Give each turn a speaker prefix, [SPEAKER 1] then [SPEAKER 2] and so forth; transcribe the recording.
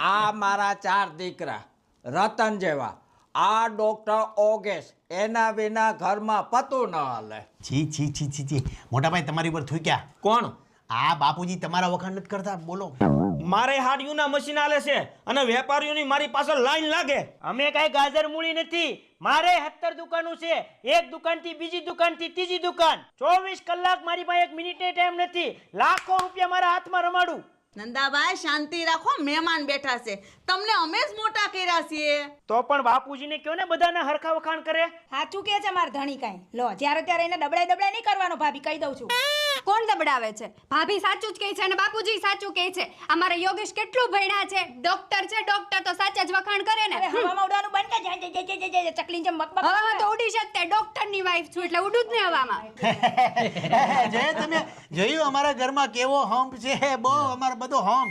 [SPEAKER 1] આ મારા 4 દીકરા રતન જેવા, આ ડોક્ટર ઓગેશ, એના વિના ઘરમાં પતું ન હાલે.
[SPEAKER 2] છી છી છી છી છી મોટા ભાઈ તમારી ઉપર થૂક્યા.
[SPEAKER 3] કોણ?
[SPEAKER 2] આ બાપુજી તમારા વખાણ નથી કરતા. બોલો.
[SPEAKER 3] મારે હાડિયુંના મશીન આલે છે અને વેપારીઓની મારી પાછળ લાઈન લાગે.
[SPEAKER 4] અમે કઈ ગાજર મૂળી નથી. મારે 17 દુકાનો છે. એક દુકાનથી બીજી દુકાનથી ત્રીજી દુકાન. 24 કલાક મારી પાસે 1 મિનિટે ટાઈમ નથી. લાખો રૂપિયા મારા હાથમાં રમાડું.
[SPEAKER 5] નંદાભાઈ શાંતિ રાખો, મહેમાન બેઠા છે, તમને અમે જ મોટા કર્યા છીએ.
[SPEAKER 4] તો પણ બાપુજીને કયો ને બધાના હરખા વખાણ કરે.
[SPEAKER 6] સાચું કે છે માર ધણી કાંઈ. લો જ્યારે ત્યારે એને દબડાઈ નહીં કરવાનો ભાભી, કહી દઉં છું.
[SPEAKER 7] કોણ દબડાવે છે? ભાભી સાચું જ કહે છે અને બાપુજી સાચું કહે છે. અમારા યોગેશ કેટલું ભણ્યા છે, ડોક્ટર છે, ડોક્ટર તો સાચા જ વખાણ કરે ને.
[SPEAKER 6] અરે હવામાં ઉડવાનું બંધ કર, જય ચકલી જેમ બકબક.
[SPEAKER 7] હવામાં તો ઉડી શકતે, ડોક્ટરની વાઈફ છું એટલે ઉડું જ ને હવામાં.
[SPEAKER 2] જય તમે જોયું અમારા ઘરમાં કેવો હમ્પ છે? બહુ અમારો બધો હમ્પ.